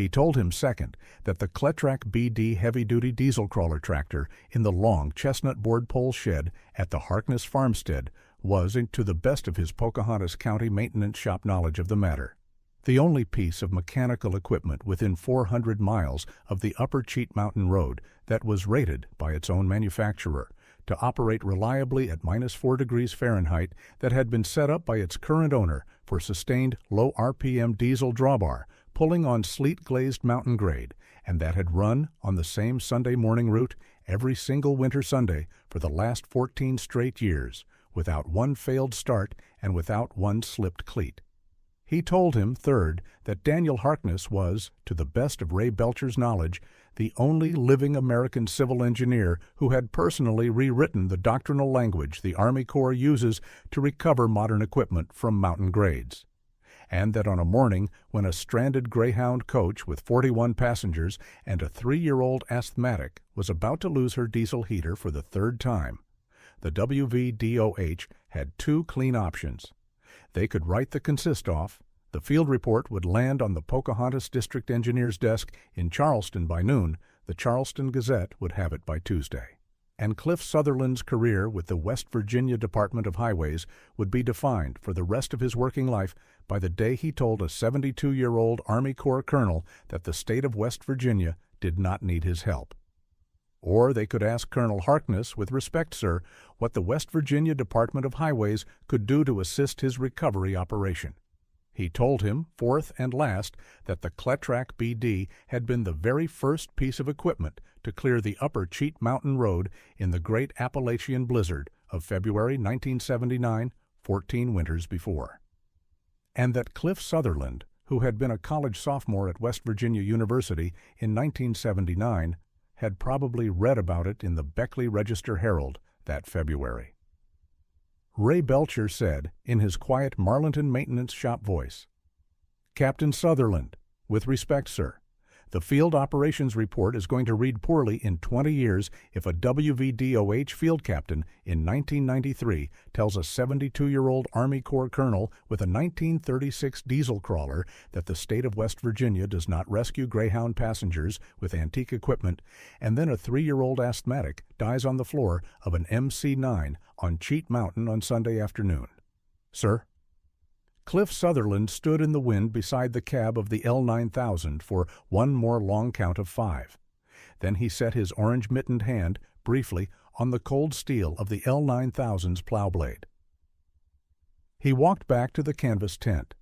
He told him, second, that the Cletrac BD heavy-duty diesel crawler tractor in the long chestnut board pole shed at the Harkness farmstead was, to the best of his Pocahontas County maintenance shop knowledge of the matter, the only piece of mechanical equipment within 400 miles of the Upper Cheat Mountain Road that was rated by its own manufacturer to operate reliably at -4 degrees Fahrenheit, that had been set up by its current owner for sustained low RPM diesel drawbar pulling on sleet-glazed mountain grade, and that had run on the same Sunday morning route every single winter Sunday for the last 14 straight years, without one failed start and without one slipped cleat. He told him, third, that Daniel Harkness was, to the best of Ray Belcher's knowledge, the only living American civil engineer who had personally rewritten the doctrinal language the Army Corps uses to recover modern equipment from mountain grades, and that on a morning when a stranded Greyhound coach with 41 passengers and a 3-year-old asthmatic was about to lose her diesel heater for the third time, the WVDOH had two clean options. They could write the consist-off, the field report would land on the Pocahontas District Engineer's desk in Charleston by noon, the Charleston Gazette would have it by Tuesday, and Cliff Sutherland's career with the West Virginia Department of Highways would be defined for the rest of his working life by the day he told a 72-year-old Army Corps colonel that the state of West Virginia did not need his help. Or they could ask Colonel Harkness, with respect, sir, what the West Virginia Department of Highways could do to assist his recovery operation. He told him, fourth and last, that the Cletrac BD had been the very first piece of equipment to clear the Upper Cheat Mountain Road in the great Appalachian blizzard of February 1979, 14 winters before. And that Cliff Sutherland, who had been a college sophomore at West Virginia University in 1979, had probably read about it in the Beckley Register-Herald that February. Ray Belcher said, in his quiet Marlinton maintenance shop voice, "Captain Sutherland, with respect, sir, the field operations report is going to read poorly in 20 years if a WVDOH field captain in 1993 tells a 72-year-old Army Corps colonel with a 1936 diesel crawler that the state of West Virginia does not rescue Greyhound passengers with antique equipment, and then a 3-year-old asthmatic dies on the floor of an MC-9 on Cheat Mountain on Sunday afternoon. Sir?" Cliff Sutherland stood in the wind beside the cab of the L9000 for one more long count of 5. Then he set his orange-mittened hand, briefly, on the cold steel of the L9000's plow blade. He walked back to the canvas tent.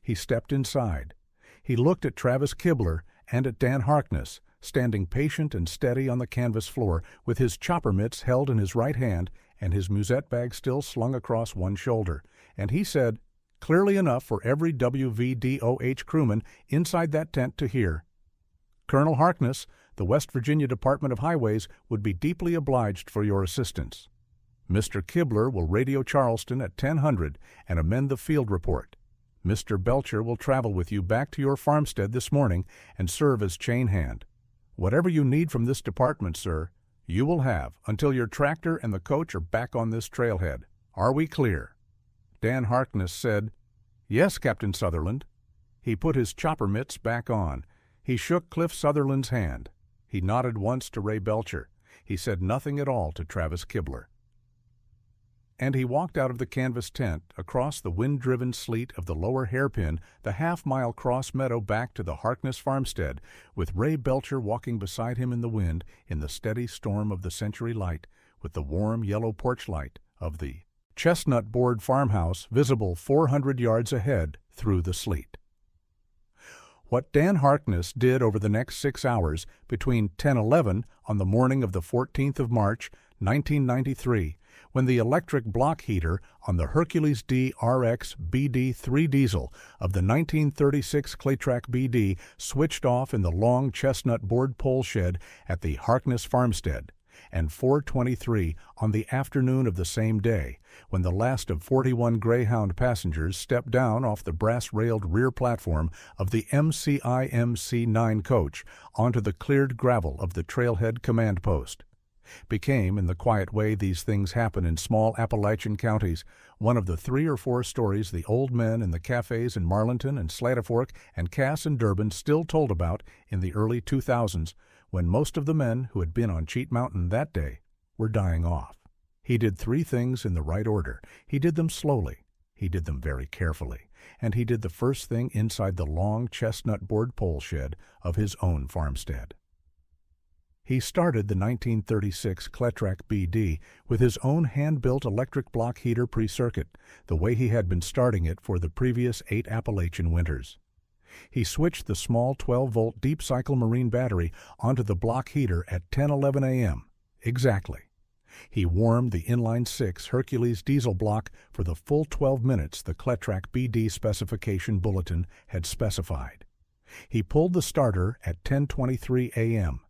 He stepped inside. He looked at Travis Kibler and at Dan Harkness, standing patient and steady on the canvas floor with his chopper mitts held in his right hand and his musette bag still slung across one shoulder, and he said, clearly enough for every WVDOH crewman inside that tent to hear, "Colonel Harkness, the West Virginia Department of Highways would be deeply obliged for your assistance. Mr. Kibler will radio Charleston at 1000 and amend the field report. Mr. Belcher will travel with you back to your farmstead this morning and serve as chain hand. Whatever you need from this department, sir, you will have until your tractor and the coach are back on this trailhead. Are we clear?" Dan Harkness said, "Yes, Captain Sutherland." He put his chopper mitts back on. He shook Cliff Sutherland's hand. He nodded once to Ray Belcher. He said nothing at all to Travis Kibler. And he walked out of the canvas tent, across the wind-driven sleet of the lower hairpin, the half-mile cross-meadow back to the Harkness farmstead, with Ray Belcher walking beside him in the wind, in the steady storm of the century light, with the warm yellow porch light of the chestnut board farmhouse visible 400 yards ahead through the sleet. What Dan Harkness did over the next 6 hours between 10:11 on the morning of the 14th of March, 1993, when the electric block heater on the Hercules D RX BD3 diesel of the 1936 Cletrac BD switched off in the long chestnut board pole shed at the Harkness farmstead, and 4:23 on the afternoon of the same day, when the last of 41 Greyhound passengers stepped down off the brass-railed rear platform of the MC-9 coach onto the cleared gravel of the trailhead command post. became, in the quiet way these things happen in small Appalachian counties, one of the 3 or 4 stories the old men in the cafes in Marlinton and Slatafork and Cass and Durban still told about in the early 2000s, when most of the men who had been on Cheat Mountain that day were dying off. He did 3 things in the right order. He did them slowly. He did them very carefully. And he did the first thing inside the long chestnut board pole shed of his own farmstead. He started the 1936 Cletrac BD with his own hand-built electric block heater pre-circuit, the way he had been starting it for the previous 8 Appalachian winters. He switched the small 12-volt deep-cycle marine battery onto the block heater at 10:11 a.m. exactly. He warmed the inline-6 Hercules diesel block for the full 12 minutes the Cletrac BD specification bulletin had specified. He pulled the starter at 10:23 a.m.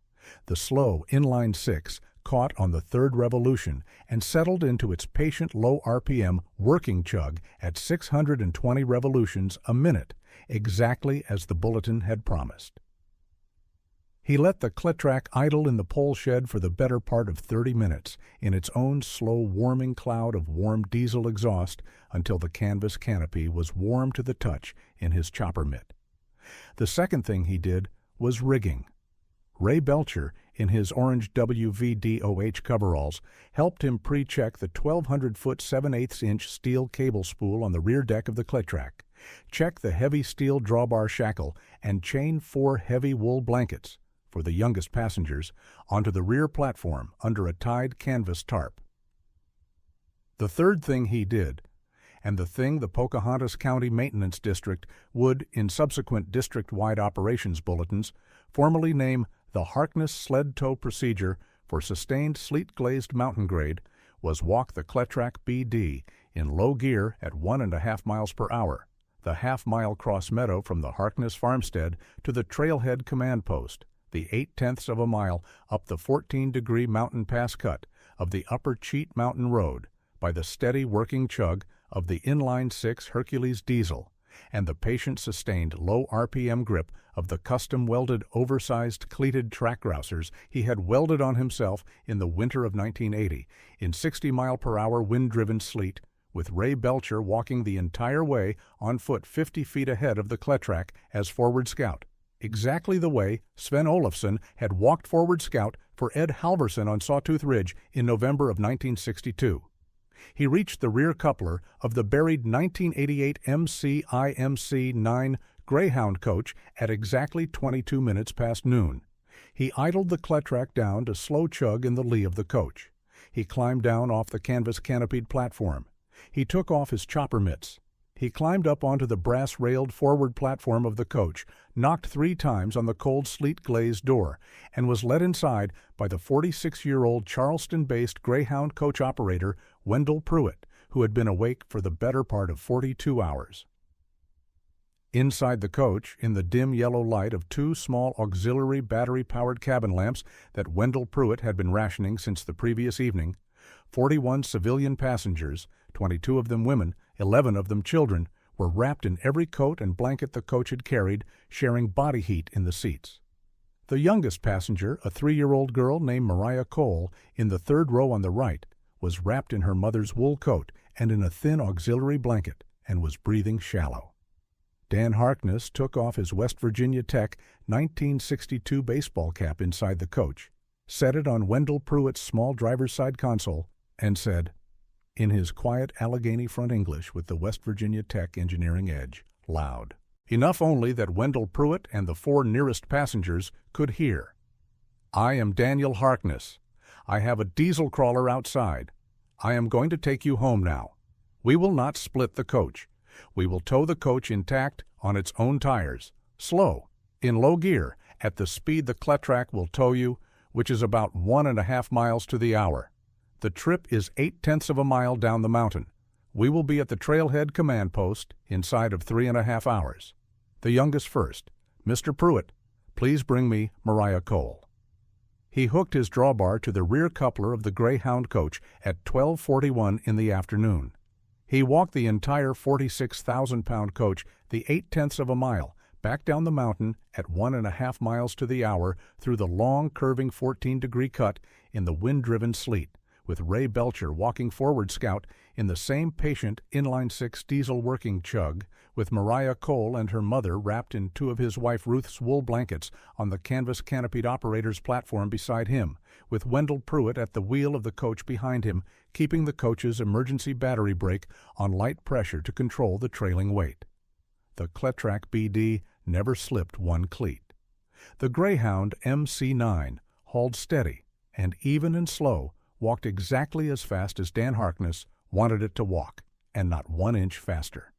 The slow inline-6 caught on the 3rd revolution and settled into its patient low RPM working chug at 620 revolutions a minute, exactly as the bulletin had promised. He let the Cletrac idle in the pole shed for the better part of 30 minutes in its own slow warming cloud of warm diesel exhaust until the canvas canopy was warm to the touch in his chopper mitt. The second thing he did was rigging. Ray Belcher, in his orange WVDOH coveralls, helped him pre-check the 1,200-foot 7/8-inch steel cable spool on the rear deck of the Cletrac, check the heavy steel drawbar shackle, and chain 4 heavy wool blankets, for the youngest passengers, onto the rear platform under a tied canvas tarp. The third thing he did, and the thing the Pocahontas County Maintenance District would, in subsequent district-wide operations bulletins, formally name the Harkness sled tow procedure for sustained sleet-glazed mountain grade, was walk the Cletrac BD in low gear at 1.5 miles per hour, the half-mile cross-meadow from the Harkness farmstead to the trailhead command post, the 0.8 of a mile up the 14-degree mountain pass cut of the upper Cheat Mountain Road by the steady working chug of the inline-6 Hercules diesel and the patient-sustained low RPM grip of the custom-welded oversized cleated track grousers he had welded on himself in the winter of 1980 in 60-mile-per-hour wind-driven sleet, with Ray Belcher walking the entire way on foot 50 feet ahead of the Cletrac as forward scout, exactly the way Sven Olofsson had walked forward scout for Ed Halverson on Sawtooth Ridge in November of 1962. He reached the rear coupler of the buried 1988 MC-9 Greyhound coach at exactly 22 minutes past noon. He idled the Cletrac down to slow chug in the lee of the coach. He climbed down off the canvas canopied platform. He took off his chopper mitts. He climbed up onto the brass-railed forward platform of the coach, knocked 3 times on the cold sleet-glazed door, and was led inside by the 46-year-old Charleston-based Greyhound coach operator Wendell Pruitt, who had been awake for the better part of 42 hours. Inside the coach, in the dim yellow light of 2 small auxiliary battery-powered cabin lamps that Wendell Pruitt had been rationing since the previous evening, 41 civilian passengers, 22 of them women, 11 of them children, were wrapped in every coat and blanket the coach had carried, sharing body heat in the seats. The youngest passenger, a 3-year-old girl named Mariah Cole, in the 3rd row on the right, was wrapped in her mother's wool coat and in a thin auxiliary blanket, and was breathing shallow. Dan Harkness took off his West Virginia Tech 1962 baseball cap inside the coach, set it on Wendell Pruitt's small driver's side console, and said, in his quiet Allegheny Front English with the West Virginia Tech engineering edge, loud, enough only that Wendell Pruitt and the 4 nearest passengers could hear. "I am Daniel Harkness. I have a diesel crawler outside. I am going to take you home now. We will not split the coach. We will tow the coach intact on its own tires, slow, in low gear, at the speed the Cletrac will tow you, which is about 1.5 miles to the hour. The trip is 0.8 of a mile down the mountain. We will be at the trailhead command post inside of 3.5 hours. The youngest first. Mr. Pruitt, please bring me Mariah Cole." He hooked his drawbar to the rear coupler of the Greyhound coach at 12:41 in the afternoon. He walked the entire 46,000-pound coach the 0.8 of a mile, back down the mountain at 1.5 miles to the hour through the long, curving 14-degree cut in the wind-driven sleet, with Ray Belcher walking forward scout in the same patient inline-six diesel working chug, with Mariah Cole and her mother wrapped in two of his wife Ruth's wool blankets on the canvas-canopied operator's platform beside him, with Wendell Pruitt at the wheel of the coach behind him, keeping the coach's emergency battery brake on light pressure to control the trailing weight. The Cletrac BD never slipped one cleat. The Greyhound MC9 hauled steady and, even and slow, walked exactly as fast as Dan Harkness wanted it to walk, and not 1 inch faster.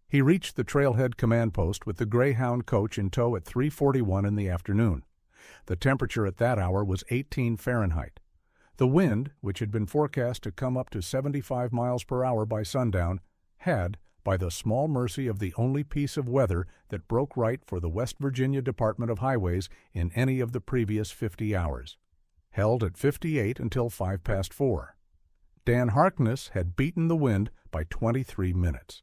He reached the trailhead command post with the Greyhound coach in tow at 3:41 in the afternoon. The temperature at that hour was 18 Fahrenheit. The wind, which had been forecast to come up to 75 miles per hour by sundown, had, by the small mercy of the only piece of weather that broke right for the West Virginia Department of Highways in any of the previous 50 hours, held at 58 until 5 past 4. Dan Harkness had beaten the wind by 23 minutes.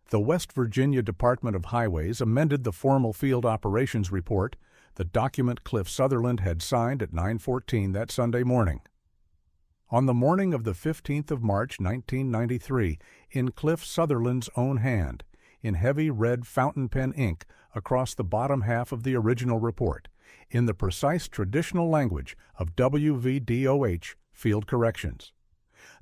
The West Virginia Department of Highways amended the formal field operations report, the document Cliff Sutherland had signed at 9:14 that Sunday morning. On the morning of the 15th of March, 1993, in Cliff Sutherland's own hand, in heavy red fountain pen ink across the bottom half of the original report, in the precise traditional language of WVDOH Field Corrections.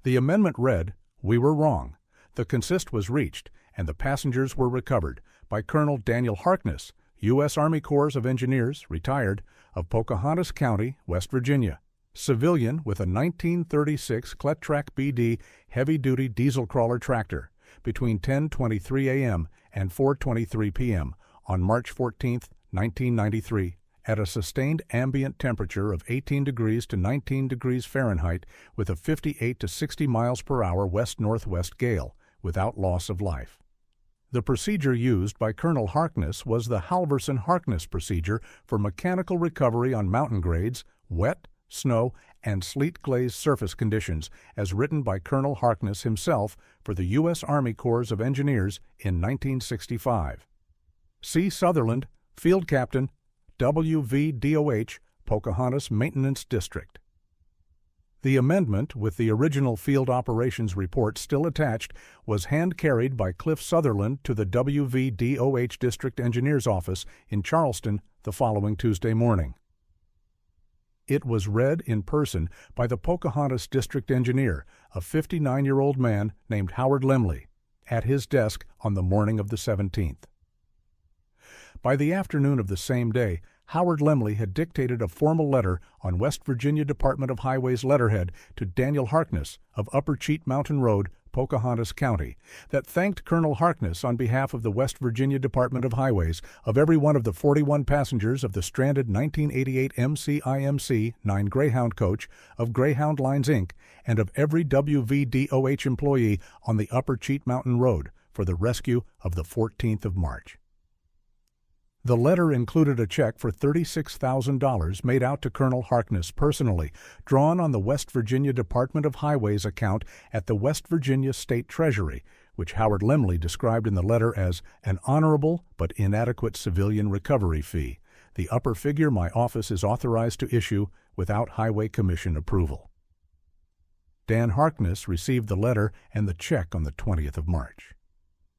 The amendment read, "We were wrong. The consist was reached, and the passengers were recovered by Colonel Daniel Harkness, U.S. Army Corps of Engineers, retired, of Pocahontas County, West Virginia, civilian with a 1936 Cletrac BD heavy-duty diesel crawler tractor, between 10:23 a.m. and 4:23 p.m. on March 14, 1993, at a sustained ambient temperature of 18 degrees to 19 degrees Fahrenheit with a 58 to 60 miles per hour west-northwest gale, without loss of life." The procedure used by Colonel Harkness was the Halverson-Harkness procedure for mechanical recovery on mountain grades, wet, snow, and sleet-glazed surface conditions, as written by Colonel Harkness himself for the U.S. Army Corps of Engineers in 1965. C. Sutherland, Field Captain, WVDOH, Pocahontas Maintenance District. The amendment, with the original field operations report still attached, was hand-carried by Cliff Sutherland to the WVDOH District Engineer's office in Charleston the following Tuesday morning. It was read in person by the Pocahontas District Engineer, a 59-year-old man named Howard Lemley, at his desk on the morning of the 17th. By the afternoon of the same day, Howard Lemley had dictated a formal letter on West Virginia Department of Highways letterhead to Daniel Harkness of Upper Cheat Mountain Road, Pocahontas County, that thanked Colonel Harkness on behalf of the West Virginia Department of Highways of every one of the 41 passengers of the stranded 1988 MCIMC 9 Greyhound coach of Greyhound Lines, Inc., and of every WVDOH employee on the Upper Cheat Mountain Road for the rescue of the 14th of March. The letter included a check for $36,000 made out to Colonel Harkness personally, drawn on the West Virginia Department of Highways account at the West Virginia State Treasury, which Howard Lemley described in the letter as an honorable but inadequate civilian recovery fee, the upper figure my office is authorized to issue without Highway Commission approval. Dan Harkness received the letter and the check on the 20th of March.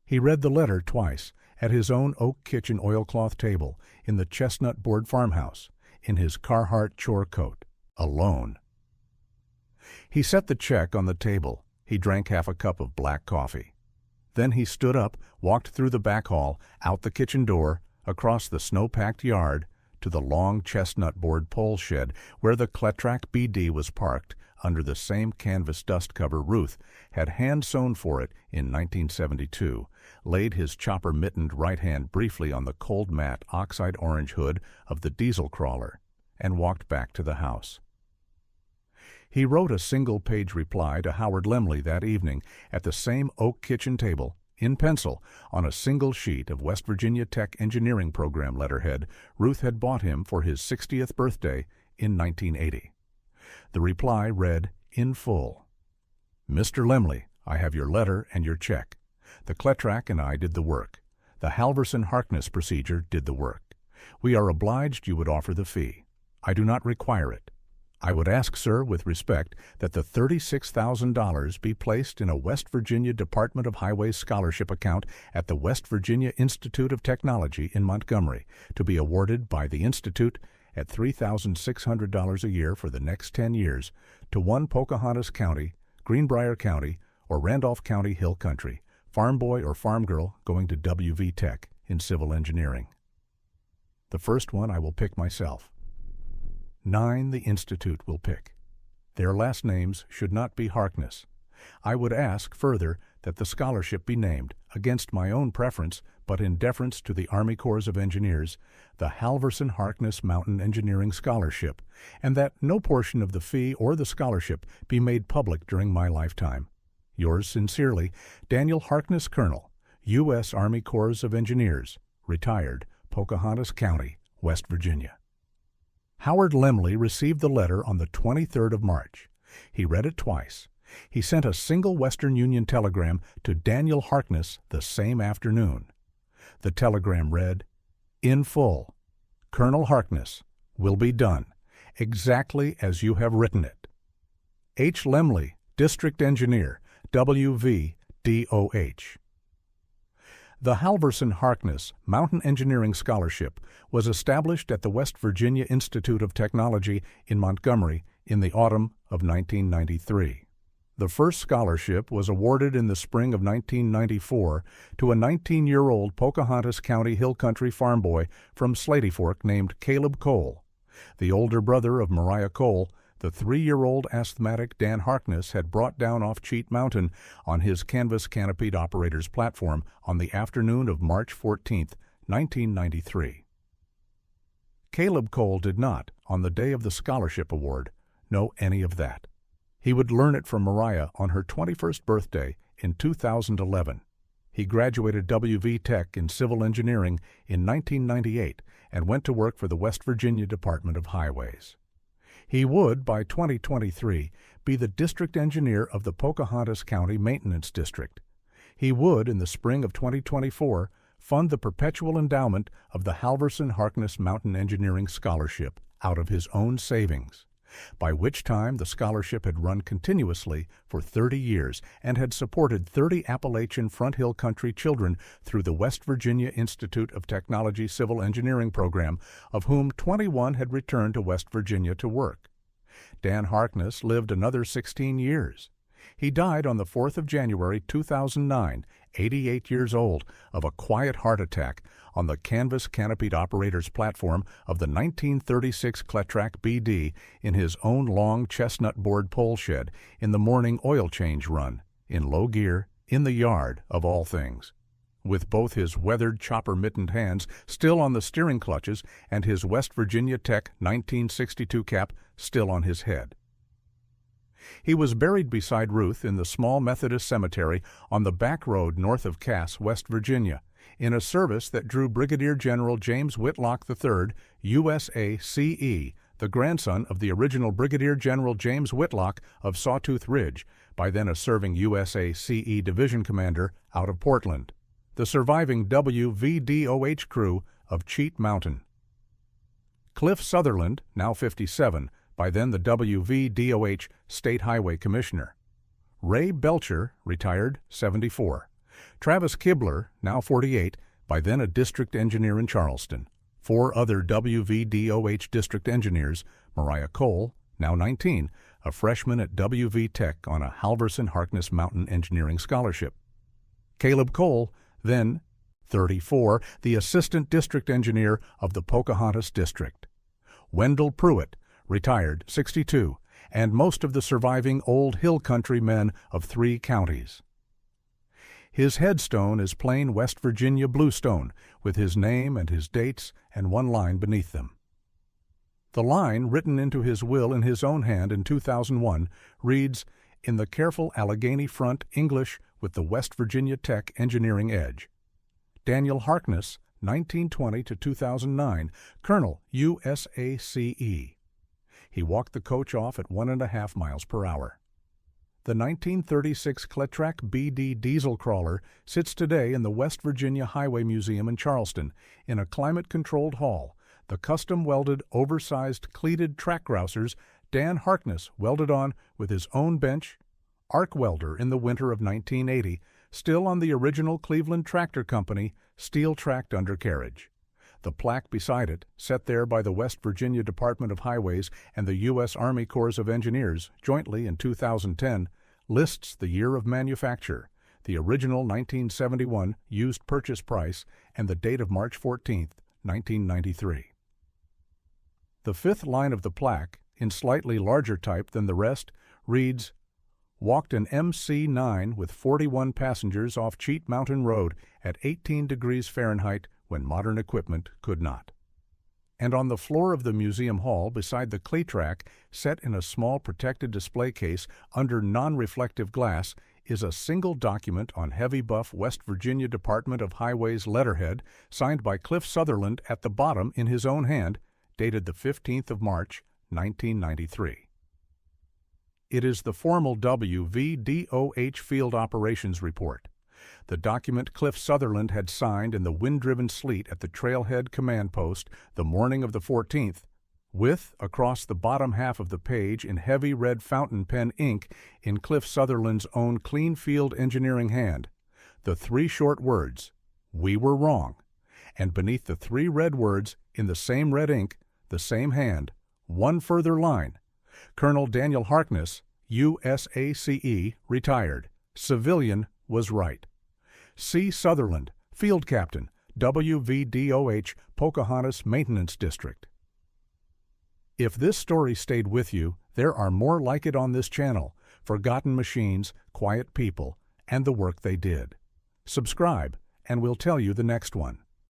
He read the letter twice, at his own oak kitchen oilcloth table in the chestnut board farmhouse, in his Carhartt chore coat, alone. He set the check on the table. He drank half a cup of black coffee. Then he stood up, walked through the back hall, out the kitchen door, across the snow-packed yard, to the long chestnut board pole shed where the Cletrac BD was parked under the same canvas dust cover Ruth had hand-sewn for it in 1972, laid his chopper-mittened right hand briefly on the cold matte oxide orange hood of the diesel crawler, and walked back to the house. He wrote a single-page reply to Howard Lemley that evening at the same oak kitchen table, in pencil, on a single sheet of West Virginia Tech Engineering Program letterhead Ruth had bought him for his 60th birthday in 1980. The reply read, in full, "Mr. Lemley, I have your letter and your check. The Cletrac and I did the work. The Halverson-Harkness procedure did the work. We are obliged you would offer the fee. I do not require it. I would ask, sir, with respect, that the $36,000 be placed in a West Virginia Department of Highways scholarship account at the West Virginia Institute of Technology in Montgomery, to be awarded by the Institute at $3,600 a year for the next 10 years to one Pocahontas County, Greenbrier County, or Randolph County Hill Country, farm boy or farm girl going to WV Tech in civil engineering. The first one I will pick myself. 9 the Institute will pick. Their last names should not be Harkness. I would ask, further, that the scholarship be named, against my own preference, but in deference to the Army Corps of Engineers, the Halverson-Harkness Mountain Engineering Scholarship, and that no portion of the fee or the scholarship be made public during my lifetime. Yours sincerely, Daniel Harkness, Colonel, U.S. Army Corps of Engineers, retired, Pocahontas County, West Virginia. Howard Lemley received the letter on the 23rd of March. He read it twice. He sent a single Western Union telegram to Daniel Harkness the same afternoon. The telegram read, "In full, Colonel Harkness, will be done, exactly as you have written it. H. Lemley, District Engineer, WV, DOH." The Halverson-Harkness Mountain Engineering Scholarship was established at the West Virginia Institute of Technology in Montgomery in the autumn of 1993. The first scholarship was awarded in the spring of 1994 to a 19-year-old Pocahontas County Hill Country farm boy from Slaty Fork named Caleb Cole. The older brother of Mariah Cole, the 3-year-old asthmatic Dan Harkness had brought down off Cheat Mountain on his canvas-canopied operator's platform on the afternoon of March 14, 1993. Caleb Cole did not, on the day of the scholarship award, know any of that. He would learn it from Mariah on her 21st birthday in 2011. He graduated WV Tech in civil engineering in 1998 and went to work for the West Virginia Department of Highways. He would, by 2023, be the district engineer of the Pocahontas County Maintenance District. He would, in the spring of 2024, fund the perpetual endowment of the Halverson-Harkness Mountain Engineering Scholarship out of his own savings, by which time the scholarship had run continuously for 30 years and had supported 30 Appalachian Front Hill Country children through the West Virginia Institute of Technology Civil Engineering program, of whom 21 had returned to West Virginia to work. Dan Harkness lived another 16 years. He died on the 4th of January 2009, 88 years old, of a quiet heart attack on the canvas-canopied operator's platform of the 1936 Cletrac BD in his own long chestnut board pole shed in the morning oil change run, in low gear, in the yard, of all things, with both his weathered chopper-mittened hands still on the steering clutches and his West Virginia Tech 1962 cap still on his head. He was buried beside Ruth in the small Methodist cemetery on the back road north of Cass, West Virginia, in a service that drew Brigadier General James Whitlock III, USA CE, the grandson of the original Brigadier General James Whitlock of Sawtooth Ridge, by then a serving USA CE Division Commander, out of Portland, the surviving WVDOH crew of Cheat Mountain. Cliff Sutherland, now 57, by then the WVDOH State Highway Commissioner. Ray Belcher, retired, 74. Travis Kibler, now 48, by then a district engineer in Charleston. 4 other WVDOH district engineers, Mariah Cole, now 19, a freshman at WV Tech on a Halverson-Harkness Mountain Engineering Scholarship. Caleb Cole, then 34, the assistant district engineer of the Pocahontas District. Wendell Pruitt, retired, 62, and most of the surviving old hill country men of 3 counties. His headstone is plain West Virginia bluestone, with his name and his dates and one line beneath them. The line, written into his will in his own hand in 2001, reads, "In the careful Allegheny Front English with the West Virginia Tech engineering edge. Daniel Harkness, 1920 to 2009, Colonel, USACE." He walked the coach off at 1.5 miles per hour. The 1936 Cletrac BD diesel crawler sits today in the West Virginia Highway Museum in Charleston in a climate-controlled hall. The custom-welded, oversized, cleated track grousers Dan Harkness welded on with his own bench, arc welder in the winter of 1980, still on the original Cleveland Tractor Company steel-tracked undercarriage. The plaque beside it, set there by the West Virginia Department of Highways and the U.S. Army Corps of Engineers jointly in 2010, lists the year of manufacture, the original 1971 used purchase price, and the date of March 14, 1993. The fifth line of the plaque, in slightly larger type than the rest, reads, "Walked an MC-9 with 41 passengers off Cheat Mountain Road at 18 degrees Fahrenheit when modern equipment could not." And on the floor of the museum hall beside the Cletrac, set in a small protected display case under non-reflective glass, is a single document on heavy buff West Virginia Department of Highways letterhead signed by Cliff Sutherland at the bottom in his own hand, dated the 15th of March, 1993. It is the formal WVDOH Field Operations Report. The document Cliff Sutherland had signed in the wind-driven sleet at the trailhead command post the morning of the 14th, with, across the bottom half of the page in heavy red fountain pen ink in Cliff Sutherland's own clean field engineering hand, the three short words, "We were wrong," and beneath the three red words, in the same red ink, the same hand, one further line, Colonel Daniel Harkness, USACE, retired, civilian, was right. C. Sutherland, Field Captain, WVDOH, Pocahontas Maintenance District. If this story stayed with you, there are more like it on this channel: forgotten machines, quiet people, and the work they did. Subscribe, and we'll tell you the next one.